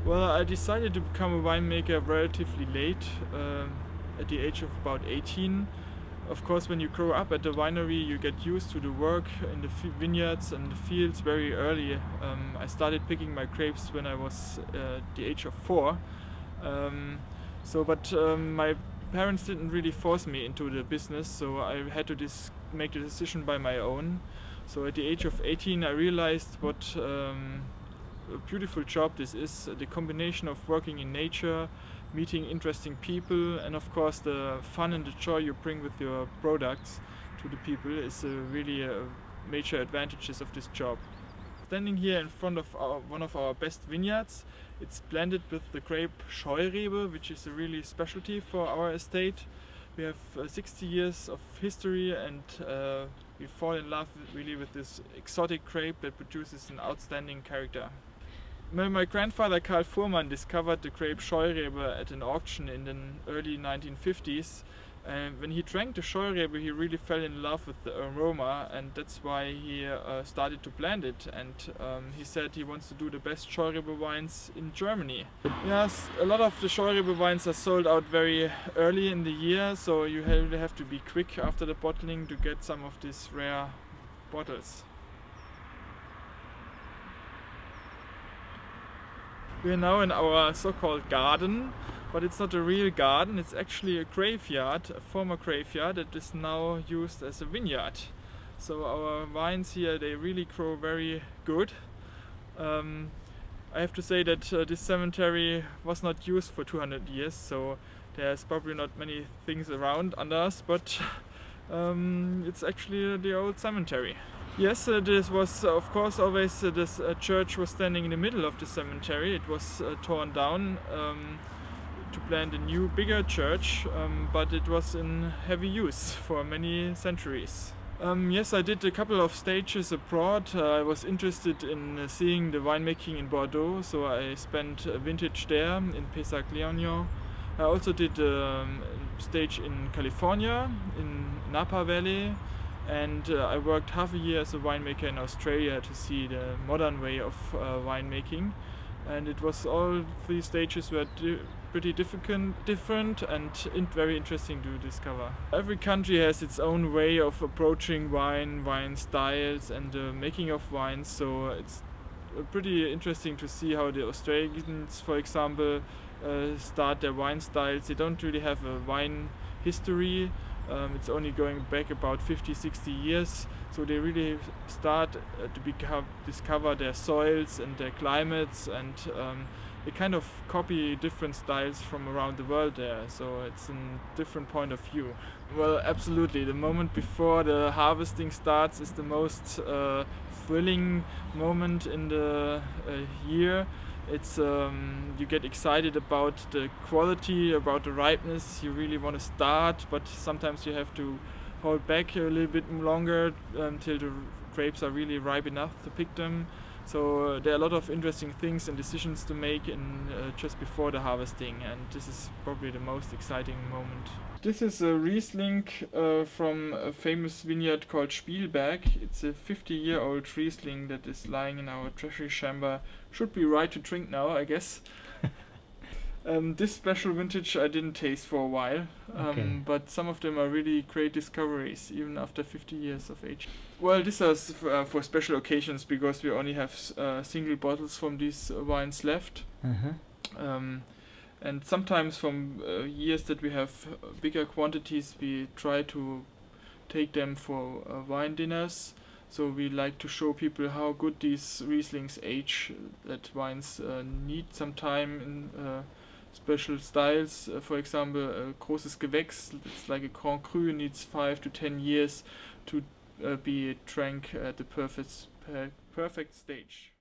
Well, I decided to become a winemaker relatively late, at the age of about 18. Of course, when you grow up at the winery, you get used to the work in the vineyards and the fields very early. I started picking my grapes when I was the age of 4. But my parents didn't really force me into the business, so I had to make the decision by my own. So at the age of 18, I realized what a beautiful job this is, the combination of working in nature, meeting interesting people, and of course the fun and the joy you bring with your products to the people is really major advantages of this job. Standing here in front of one of our best vineyards, it's blended with the grape Scheurebe, which is a really specialty for our estate. We have 60 years of history, and we fall in love really with this exotic grape that produces an outstanding character. My grandfather Karl Fuhrmann discovered the grape Scheurebe at an auction in the early 1950s. And when he drank the Scheurebe, he really fell in love with the aroma, and that's why he started to blend it. And he said he wants to do the best Scheurebe wines in Germany. Yes, a lot of the Scheurebe wines are sold out very early in the year, so you really have to be quick after the bottling to get some of these rare bottles. We are now in our so-called garden, but it's not a real garden, it's actually a graveyard, a former graveyard that is now used as a vineyard. So our vines here, they really grow very good. I have to say that this cemetery was not used for 200 years, so there's probably not many things around under us, but it's actually the old cemetery. Yes, this was of course always this church was standing in the middle of the cemetery. It was torn down to plant a new, bigger church, but it was in heavy use for many centuries. Yes, I did a couple of stages abroad. I was interested in seeing the winemaking in Bordeaux, so I spent a vintage there in Pessac-Léognan. I also did a stage in California, in Napa Valley. And I worked half a year as a winemaker in Australia to see the modern way of winemaking. And it was all 3 stages were pretty different and very interesting to discover. Every country has its own way of approaching wine styles and the making of wines, so it's pretty interesting to see how the Australians, for example, start their wine styles. They don't really have a wine history. It's only going back about 50-60 years, so they really start to discover their soils and their climates, and they kind of copy different styles from around the world there, so it's a different point of view. Well, absolutely, the moment before the harvesting starts is the most thrilling moment in the year. It's you get excited about the quality, about the ripeness. You really want to start, but sometimes you have to hold back a little bit longer until the grapes are really ripe enough to pick them. So there are a lot of interesting things and decisions to make in just before the harvesting, and this is probably the most exciting moment. This is a Riesling from a famous vineyard called Spielberg. It's a 50-year-old Riesling that is lying in our treasury chamber. Should be right to drink now, I guess. This special vintage I didn't taste for a while, but some of them are really great discoveries, even after 50 years of age. Well, this is for special occasions, because we only have single bottles from these wines left. And sometimes from years that we have bigger quantities, we try to take them for wine dinners. So we like to show people how good these Rieslings age, that wines need some time in special styles. For example, a großes Gewächs, it's like a Grand Cru, needs 5 to 10 years to be drank at the perfect stage.